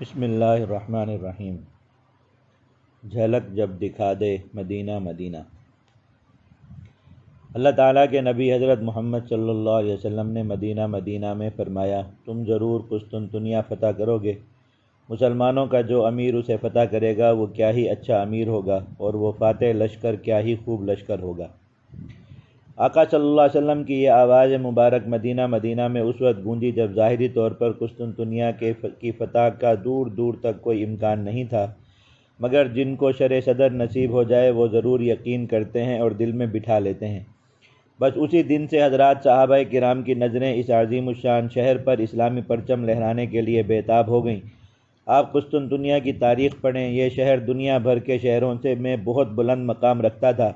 بسم اللہ الرحمن الرحیم۔ جھلک جب دکھا دے مدینہ مدینہ۔ اللہ تعالیٰ کے نبی حضرت محمد صلی اللہ علیہ وسلم نے مدینہ مدینہ میں فرمایا، تم ضرور قسطنطنیہ فتح کرو گے۔ مسلمانوں کا جو امیر اسے فتح کرے گا وہ کیا ہی اچھا امیر ہوگا، اور وہ فاتح لشکر کیا ہی خوب لشکر ہوگا۔ آقا صلی اللہ علیہ وسلم کی یہ آواز مبارک مدینہ مدینہ میں اس وقت گونجی جب ظاہری طور پر قسطنطنیہ کی فتح کا دور دور تک کوئی امکان نہیں تھا، مگر جن کو شرح صدر نصیب ہو جائے وہ ضرور یقین کرتے ہیں اور دل میں بٹھا لیتے ہیں۔ بس اسی دن سے حضرات صحابہ کرام کی نظریں اس عظیم الشان شہر پر اسلامی پرچم لہرانے کے لیے بے تاب ہو گئیں۔ آپ قسطنطنیہ کی تاریخ پڑھیں، یہ شہر دنیا بھر کے شہروں میں بہت بلند مقام رکھتا تھا۔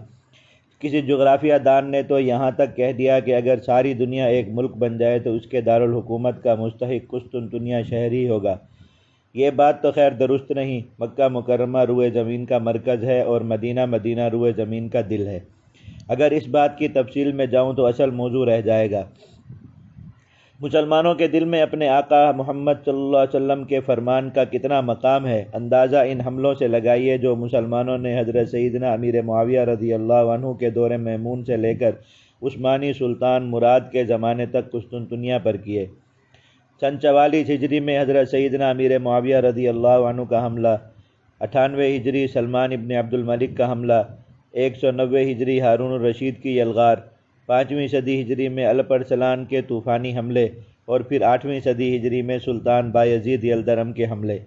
کسی جغرافیہ دان نے تو یہاں تک کہہ دیا کہ اگر ساری دنیا ایک ملک بن جائے تو اس کے دارالحکومت کا مستحق قسطنطنیہ شہر ہی ہوگا۔ یہ بات تو خیر درست نہیں۔ مکہ مکرمہ روئے زمین کا مرکز ہے اور مدینہ مدینہ روئے زمین کا دل ہے۔ اگر اس بات کی تفصیل میں جاؤں تو اصل موضوع رہ جائے گا۔ مسلمانوں کے دل میں اپنے آقا محمد صلی اللہ علیہ وسلم کے فرمان کا کتنا مقام ہے، اندازہ ان حملوں سے لگائیے جو مسلمانوں نے حضرت سیدنا امیر معاویہ رضی اللہ عنہ کے دور میمون سے لے کر عثمانی سلطان مراد کے زمانے تک قسطنطنیہ پر کیے۔ سن 44 ہجری میں حضرت سیدنا امیر معاویہ رضی اللہ عنہ کا حملہ، 98 ہجری سلمان ابن عبد الملک کا حملہ، 190 ہجری ہارون الرشید کی یلغار، 5ویں صدی ہجری میں الپ ارسلان کے طوفانی حملے، اور پھر 8ویں صدی ہجری میں سلطان بایزید یلدرم کے حملے،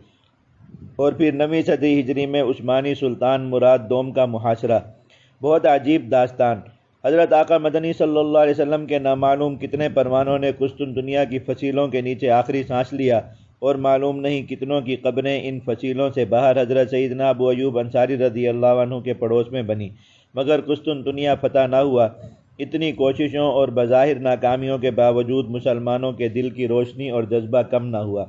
اور پھر 9ویں صدی ہجری میں عثمانی سلطان مراد دوم کا محاصرہ۔ بہت عجیب داستان۔ حضرت آقا مدنی صلی اللہ علیہ وسلم کے نامعلوم کتنے پروانوں نے قسطنطنیہ کی فصیلوں کے نیچے آخری سانس لیا، اور معلوم نہیں کتنوں کی قبریں ان فصیلوں سے باہر حضرت سیدنا ابو ایوب انصاری رضی اللہ عنہ کے پڑوس میں بنی، مگر قسطنطنیہ فتح نہ ہوا۔ اتنی کوششوں اور بظاہر ناکامیوں کے باوجود مسلمانوں کے دل کی روشنی اور جذبہ کم نہ ہوا۔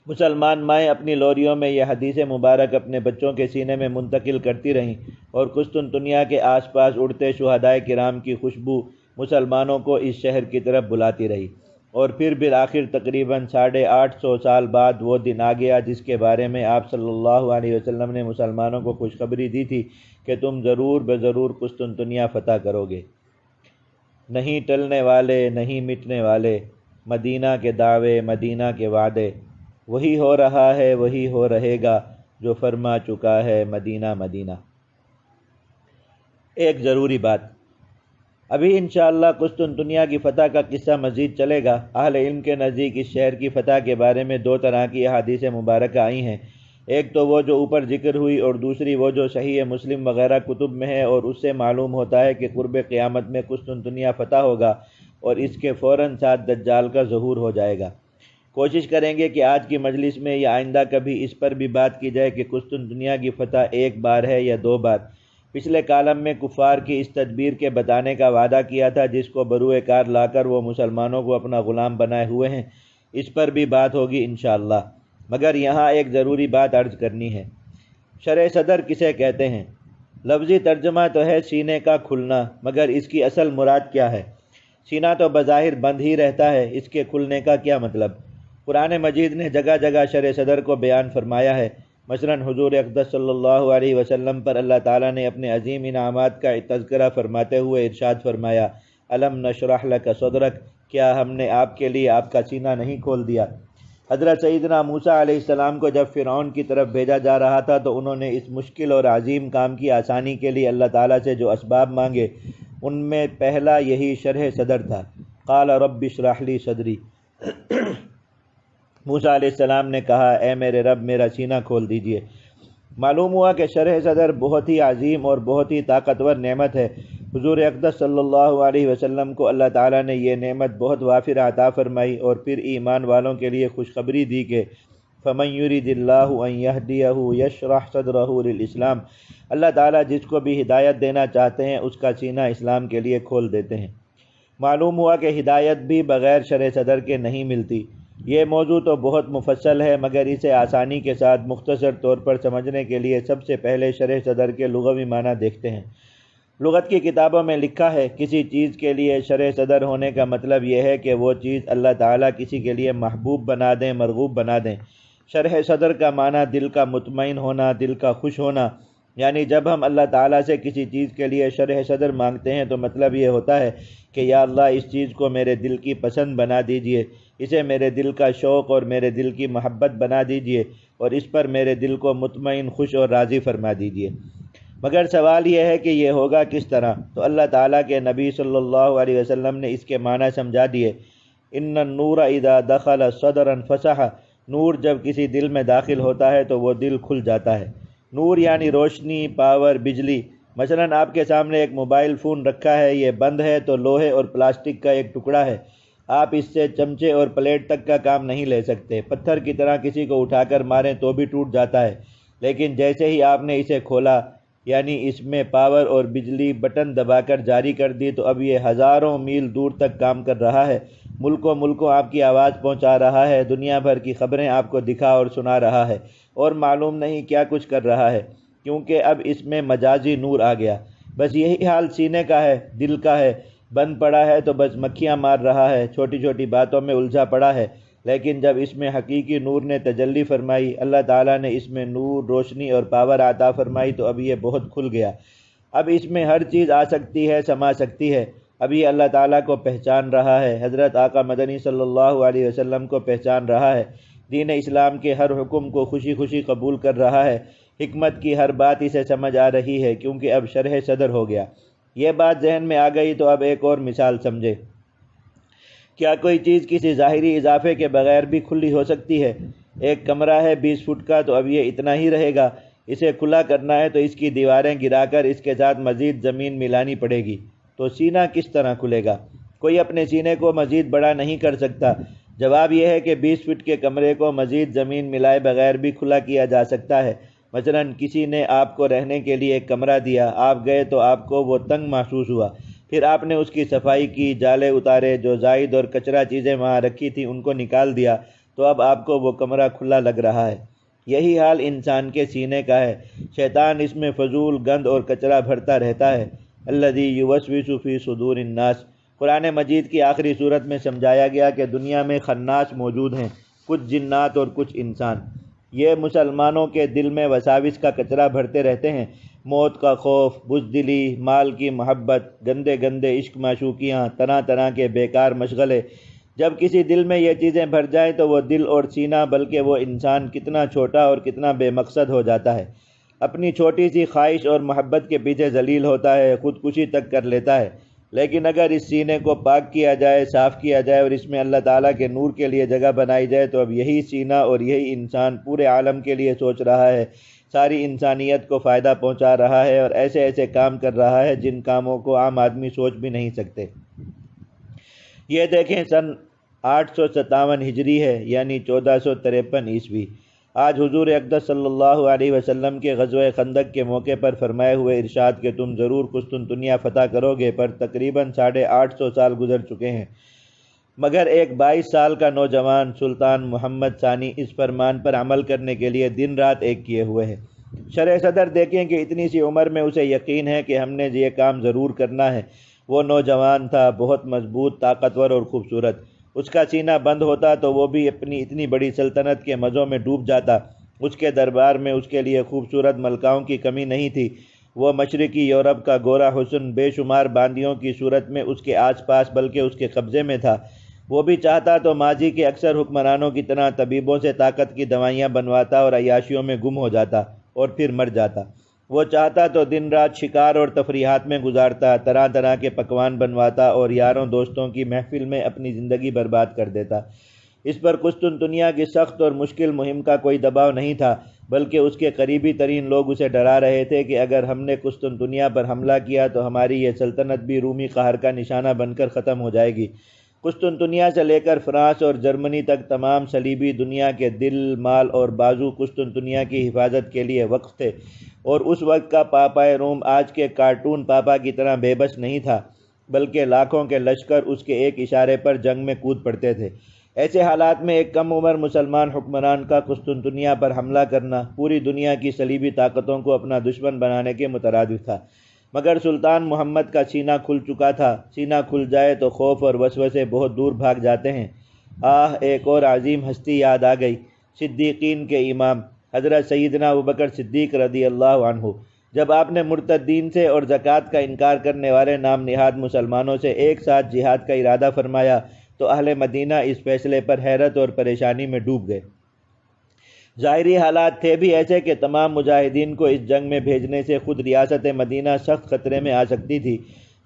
مسلمان مائیں اپنی لوریوں میں یہ حدیث مبارک اپنے بچوں کے سینے میں منتقل کرتی رہیں، اور قسطنطنیہ کے آس پاس اڑتے شہدائے کرام کی خوشبو مسلمانوں کو اس شہر کی طرف بلاتی رہی۔ اور پھر بالآخر تقریباً 850 سال بعد وہ دن آ گیا جس کے بارے میں آپ صلی اللہ علیہ وسلم نے مسلمانوں کو خوشخبری دی تھی کہ تم ضرور بضرور قسطنطنیہ فتح کرو گے۔ نہیں ٹلنے والے، نہیں مٹنے والے، مدینہ کے دعوے، مدینہ کے وعدے، وہی ہو رہا ہے وہی ہو رہے گا جو فرما چکا ہے مدینہ مدینہ۔ ایک ضروری بات، ابھی انشاءاللہ قسطنطنیہ کی فتح کا قصہ مزید چلے گا۔ اہل علم کے نزدیک اس شہر کی فتح کے بارے میں 2 طرح کی احادیث مبارکہ آئی ہیں، ایک تو وہ جو اوپر ذکر ہوئی، اور دوسری وہ جو صحیح مسلم وغیرہ کتب میں ہے، اور اس سے معلوم ہوتا ہے کہ قرب قیامت میں قسطنطنیہ فتح ہوگا اور اس کے فوراً ساتھ دجال کا ظہور ہو جائے گا۔ کوشش کریں گے کہ آج کی مجلس میں یا آئندہ کبھی اس پر بھی بات کی جائے کہ قسطنطنیہ کی فتح ایک بار ہے یا 2 بار۔ پچھلے کالم میں کفار کی اس تدبیر کے بتانے کا وعدہ کیا تھا جس کو بروئے کار لا کر وہ مسلمانوں کو اپنا غلام بنائے ہوئے ہیں، اس پر بھی بات ہوگی انشاءاللہ۔ مگر یہاں ایک ضروری بات عرض کرنی ہے۔ شرح صدر کسے کہتے ہیں؟ لفظی ترجمہ تو ہے سینے کا کھلنا، مگر اس کی اصل مراد کیا ہے؟ سینہ تو بظاہر بند ہی رہتا ہے، اس کے کھلنے کا کیا مطلب؟ قرآن مجید نے جگہ جگہ شرح صدر کو بیان فرمایا ہے۔ مثلاً حضور اقدس صلی اللہ علیہ وسلم پر اللہ تعالیٰ نے اپنے عظیم انعامات کا تذکرہ فرماتے ہوئے ارشاد فرمایا، الم نشرح لک صدرک، کیا ہم نے آپ کے لیے آپ کا سینہ نہیں کھول دیا؟ حضرت سیدنا موسیٰ علیہ السلام کو جب فرعون کی طرف بھیجا جا رہا تھا تو انہوں نے اس مشکل اور عظیم کام کی آسانی کے لیے اللہ تعالیٰ سے جو اسباب مانگے ان میں پہلا یہی شرح صدر تھا۔ قال رب اشرح لی صدری، موسیٰ علیہ السلام نے کہا اے میرے رب میرا سینہ کھول دیجئے۔ معلوم ہوا کہ شرح صدر بہت ہی عظیم اور بہت ہی طاقتور نعمت ہے۔ حضور اقدس صلی اللہ علیہ وسلم کو اللہ تعالیٰ نے یہ نعمت بہت وافر عطا فرمائی، اور پھر ایمان والوں کے لیے خوشخبری دی کہ فَمَن يُرِدِ اللَّهُ أَن يَهْدِيَهُ يَشْرَحْ صَدْرَهُ لِلْإِسْلَامِ، اللہ تعالیٰ جس کو بھی ہدایت دینا چاہتے ہیں اس کا سینہ اسلام کے لیے کھول دیتے ہیں۔ معلوم ہوا کہ ہدایت بھی بغیر شرح صدر کے نہیں ملتی۔ یہ موضوع تو بہت مفصل ہے، مگر اسے آسانی کے ساتھ مختصر طور پر سمجھنے کے لیے سب سے پہلے شرح صدر کے لغوی معنی دیکھتے ہیں۔ لغت کی کتابوں میں لکھا ہے کسی چیز کے لیے شرح صدر ہونے کا مطلب یہ ہے کہ وہ چیز اللہ تعالیٰ کسی کے لیے محبوب بنا دیں، مرغوب بنا دیں۔ شرح صدر کا معنی دل کا مطمئن ہونا، دل کا خوش ہونا، یعنی جب ہم اللہ تعالیٰ سے کسی چیز کے لیے شرح صدر مانگتے ہیں تو مطلب یہ ہوتا ہے کہ یا اللہ اس چیز کو میرے دل کی پسند بنا دیجئے، اسے میرے دل کا شوق اور میرے دل کی محبت بنا دیجئے اور اس پر میرے دل کو مطمئن، خوش اور راضی فرما دیجئے۔ مگر سوال یہ ہے کہ یہ ہوگا کس طرح؟ تو اللہ تعالیٰ کے نبی صلی اللہ علیہ وسلم نے اس کے معنی سمجھا دیے۔ ان النور اذا دخل صدرا فسح، نور جب کسی دل میں داخل ہوتا ہے تو وہ دل کھل جاتا ہے۔ نور یعنی روشنی، پاور، بجلی۔ مثلا آپ کے سامنے ایک موبائل فون رکھا ہے، یہ بند ہے تو لوہے اور پلاسٹک کا ایک ٹکڑا ہے، آپ اس سے چمچے اور پلیٹ تک کا کام نہیں لے سکتے، پتھر کی طرح کسی کو اٹھا کر ماریں تو بھی ٹوٹ جاتا ہے۔ لیکن جیسے ہی آپ نے اسے کھولا، یعنی اس میں پاور اور بجلی بٹن دبا کر جاری کر دی، تو اب یہ ہزاروں میل دور تک کام کر رہا ہے، ملکوں آپ کی آواز پہنچا رہا ہے، دنیا بھر کی خبریں آپ کو دکھا اور سنا رہا ہے، اور معلوم نہیں کیا کچھ کر رہا ہے، کیونکہ اب اس میں مجازی نور آ گیا۔ بس یہی حال سینے کا ہے، دل کا ہے، بند پڑا ہے تو بس مکھیاں مار رہا ہے، چھوٹی چھوٹی باتوں میں الجھا پڑا ہے۔ لیکن جب اس میں حقیقی نور نے تجلی فرمائی، اللہ تعالیٰ نے اس میں نور، روشنی اور پاور عطا فرمائی، تو اب یہ بہت کھل گیا۔ اب اس میں ہر چیز آ سکتی ہے، سما سکتی ہے۔ اب یہ اللہ تعالیٰ کو پہچان رہا ہے، حضرت آقا مدنی صلی اللہ علیہ وسلم کو پہچان رہا ہے، دین اسلام کے ہر حکم کو خوشی خوشی قبول کر رہا ہے، حکمت کی ہر بات اسے سمجھ آ رہی ہے، کیونکہ اب شرح صدر ہو گیا۔ یہ بات ذہن میں آ گئی تو اب ایک اور مثال سمجھے۔ کیا کوئی چیز کسی ظاہری اضافے کے بغیر بھی کھلی ہو سکتی ہے؟ ایک کمرہ ہے 20 فٹ کا، تو اب یہ اتنا ہی رہے گا۔ اسے کھلا کرنا ہے تو اس کی دیواریں گرا کر اس کے ساتھ مزید زمین ملانی پڑے گی۔ تو سینہ کس طرح کھلے گا؟ کوئی اپنے سینے کو مزید بڑا نہیں کر سکتا۔ جواب یہ ہے کہ 20 فٹ کے کمرے کو مزید زمین ملائے بغیر بھی کھلا کیا جا سکتا ہے۔ مثلا کسی نے آپ کو رہنے کے لیے ایک کمرہ دیا، آپ گئے تو آپ کو وہ تنگ محسوس ہوا، پھر آپ نے اس کی صفائی کی، جالے اتارے، جو زائد اور کچرا چیزیں وہاں رکھی تھیں ان کو نکال دیا، تو اب آپ کو وہ کمرہ کھلا لگ رہا ہے۔ یہی حال انسان کے سینے کا ہے، شیطان اس میں فضول گند اور کچرا بھرتا رہتا ہے۔ الذی یوسوس فی صدور الناس، قرآن مجید کی آخری صورت میں سمجھایا گیا کہ دنیا میں خناس موجود ہیں، کچھ جنات اور کچھ انسان۔ یہ مسلمانوں کے دل میں وساوس کا کچرا بھرتے رہتے ہیں، موت کا خوف، بزدلی، مال کی محبت، گندے گندے عشق معشوقیاں، طرح طرح کے بیکار مشغلے۔ جب کسی دل میں یہ چیزیں بھر جائیں تو وہ دل اور سینہ، بلکہ وہ انسان کتنا چھوٹا اور کتنا بے مقصد ہو جاتا ہے، اپنی چھوٹی سی خواہش اور محبت کے پیچھے ذلیل ہوتا ہے، خودکشی تک کر لیتا ہے۔ لیکن اگر اس سینے کو پاک کیا جائے، صاف کیا جائے اور اس میں اللہ تعالیٰ کے نور کے لیے جگہ بنائی جائے، تو اب یہی سینہ اور یہی انسان پورے عالم کے لیے سوچ رہا ہے، ساری انسانیت کو فائدہ پہنچا رہا ہے، اور ایسے ایسے کام کر رہا ہے جن کاموں کو عام آدمی سوچ بھی نہیں سکتے۔ یہ دیکھیں، سن 857 ہجری ہے، یعنی 1453 عیسوی۔ آج حضور اقدس صلی اللہ علیہ وسلم کے غزوہ خندق کے موقع پر فرمائے ہوئے ارشاد کہ تم ضرور قسطنطنیہ فتح کرو گے پر تقریباً 850 سال گزر چکے ہیں، مگر ایک 22 سال کا نوجوان سلطان محمد ثانی اس فرمان پر عمل کرنے کے لیے دن رات ایک کیے ہوئے ہے۔ شرح صدر دیکھیں کہ اتنی سی عمر میں اسے یقین ہے کہ ہم نے یہ کام ضرور کرنا ہے۔ وہ نوجوان تھا، بہت مضبوط، طاقتور اور خوبصورت۔ اس کا سینہ بند ہوتا تو وہ بھی اپنی اتنی بڑی سلطنت کے مزوں میں ڈوب جاتا۔ اس کے دربار میں اس کے لیے خوبصورت ملکاؤں کی کمی نہیں تھی۔ وہ مشرقی یورپ کا گورا حسن بے شمار باندیوں کی صورت میں اس کے آس پاس بلکہ اس کے قبضے میں تھا۔ وہ بھی چاہتا تو ماضی کے اکثر حکمرانوں کی طرح طبیبوں سے طاقت کی دوائیاں بنواتا اور عیاشیوں میں گم ہو جاتا اور پھر مر جاتا۔ وہ چاہتا تو دن رات شکار اور تفریحات میں گزارتا، طرح طرح کے پکوان بنواتا اور یاروں دوستوں کی محفل میں اپنی زندگی برباد کر دیتا۔ اس پر قسطنطنیہ کی سخت اور مشکل مہم کا کوئی دباؤ نہیں تھا، بلکہ اس کے قریبی ترین لوگ اسے ڈرا رہے تھے کہ اگر ہم نے قسطنطنیہ پر حملہ کیا تو ہماری یہ سلطنت بھی رومی قہر کا نشانہ بن کر ختم ہو جائے گی۔ قسطنطنیہ سے لے کر فرانس اور جرمنی تک تمام صلیبی دنیا کے دل، مال اور بازو قسطنطنیہ کی حفاظت کے لیے وقف تھے، اور اس وقت کا پاپائے روم آج کے کارٹون پاپا کی طرح بے بس نہیں تھا، بلکہ لاکھوں کے لشکر اس کے ایک اشارے پر جنگ میں کود پڑتے تھے۔ ایسے حالات میں ایک کم عمر مسلمان حکمران کا قسطنطنیہ پر حملہ کرنا پوری دنیا کی صلیبی طاقتوں کو اپنا دشمن بنانے کے مترادف تھا۔ مگر سلطان محمد کا سینہ کھل چکا تھا۔ سینہ کھل جائے تو خوف اور وسوسے بہت دور بھاگ جاتے ہیں۔ ایک اور عظیم ہستی یاد آ گئی۔ صدیقین کے امام حضرت سیدنا ابوبکر صدیق رضی اللہ عنہ، جب آپ نے مرتدین سے اور زکوٰۃ کا انکار کرنے والے نام نہاد مسلمانوں سے ایک ساتھ جہاد کا ارادہ فرمایا تو اہل مدینہ اس فیصلے پر حیرت اور پریشانی میں ڈوب گئے۔ ظاہری حالات تھے بھی ایسے کہ تمام مجاہدین کو اس جنگ میں بھیجنے سے خود ریاست مدینہ سخت خطرے میں آ سکتی تھی۔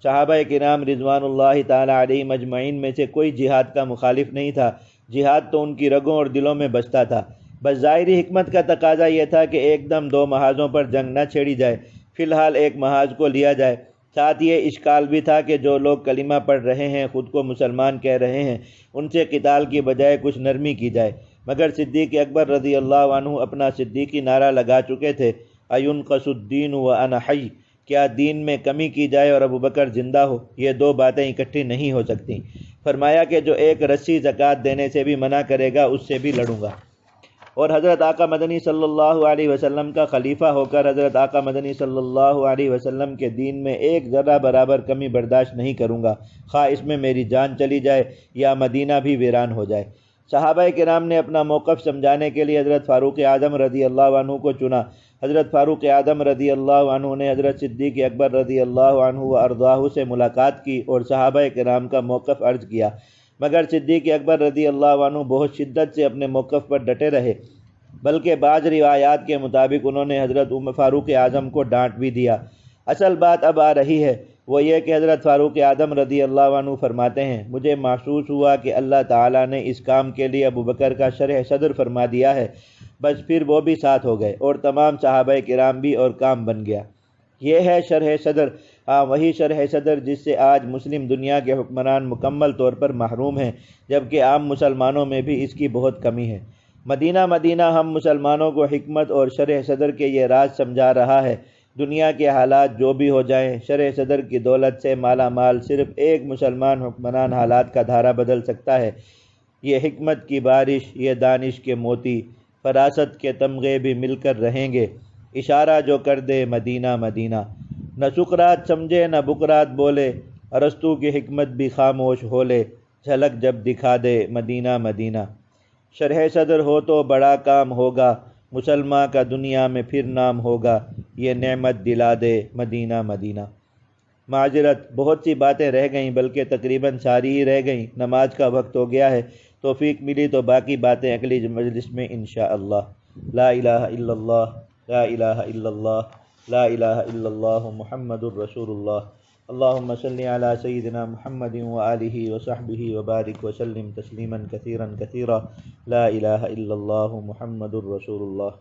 صحابہ کرام رضوان اللہ تعالی علیہم اجمعین میں سے کوئی جہاد کا مخالف نہیں تھا، جہاد تو ان کی رگوں اور دلوں میں بستا تھا، بس ظاہری حکمت کا تقاضا یہ تھا کہ ایک دم دو محاذوں پر جنگ نہ چھیڑی جائے، فی الحال ایک محاذ کو لیا جائے۔ ساتھ یہ اشکال بھی تھا کہ جو لوگ کلمہ پڑھ رہے ہیں، خود کو مسلمان کہہ رہے ہیں، ان سے قتال کی بجائے کچھ نرمی کی جائے، مگر صدیق اکبر رضی اللہ عنہ اپنا صدیقی نعرہ لگا چکے تھے، اَيُنْقَصُ الدِّينُ وَأَنَا حَيٌّ، کیا دین میں کمی کی جائے اور ابوبکر زندہ ہو؟ یہ دو باتیں اکٹھی نہیں ہو سکتیں۔ فرمایا کہ جو ایک رسی زکوٰۃ دینے سے بھی منع کرے گا اس سے بھی لڑوں گا، اور حضرت آقا مدنی صلی اللہ علیہ وسلم کا خلیفہ ہو کر حضرت آقا مدنی صلی اللہ علیہ وسلم کے دین میں ایک ذرہ برابر کمی برداشت نہیں کروں گا، خواہ اس میں میری جان چلی جائے یا مدینہ بھی ویران ہو جائے۔ صحابہ کرام نے اپنا موقف سمجھانے کے لیے حضرت فاروق اعظم رضی اللہ عنہ کو چنا۔ حضرت فاروق اعظم رضی اللہ عنہ نے حضرت صدیق اکبر رضی اللہ عنہ و ارضاہ سے ملاقات کی اور صحابہ کرام کا موقف عرض کیا، مگر صدیق اکبر رضی اللہ عنہ بہت شدت سے اپنے موقف پر ڈٹے رہے، بلکہ بعض روایات کے مطابق انہوں نے حضرت فاروق اعظم کو ڈانٹ بھی دیا۔ اصل بات اب آ رہی ہے، وہ یہ کہ حضرت فاروق اعظم رضی اللہ عنہ فرماتے ہیں، مجھے محسوس ہوا کہ اللہ تعالیٰ نے اس کام کے لیے ابوبکر کا شرح صدر فرما دیا ہے، بس پھر وہ بھی ساتھ ہو گئے اور تمام صحابہ کرام بھی، اور کام بن گیا۔ یہ ہے شرح صدر، وہی شرح صدر جس سے آج مسلم دنیا کے حکمران مکمل طور پر محروم ہیں، جبکہ عام مسلمانوں میں بھی اس کی بہت کمی ہے۔ مدینہ ہم مسلمانوں کو حکمت اور شرح صدر کے یہ راز سمجھا رہا ہے۔ دنیا کے حالات جو بھی ہو جائیں، شرح صدر کی دولت سے مالا مال صرف ایک مسلمان حکمران حالات کا دھارا بدل سکتا ہے۔ یہ حکمت کی بارش، یہ دانش کے موتی، فراست کے تمغے بھی مل کر رہیں گے، اشارہ جو کر دے مدینہ مدینہ۔ نہ سقراط سمجھے نہ بقراط بولے، ارسطو کی حکمت بھی خاموش ہو لے، جھلک جب دکھا دے مدینہ مدینہ۔ شرح صدر ہو تو بڑا کام ہوگا، مسلماں کا دنیا میں پھر نام ہوگا، یہ نعمت دلا دے مدینہ مدینہ۔ معذرت، بہت سی باتیں رہ گئیں، بلکہ تقریباً ساری ہی رہ گئیں۔ نماز کا وقت ہو گیا ہے، توفیق ملی تو باقی باتیں اگلی مجلس میں انشاءاللہ۔ لا الہ الا اللہ، لا الہ الا اللہ، لا الہ الا اللہ محمد الرسول اللہ۔ اللہم صلی علی سیدنا محمد وآلہ وصحبہ وبارک وسلم تسلیما کثیرا کثیرا۔ لا الہ الا اللہ محمد الرسول اللہ۔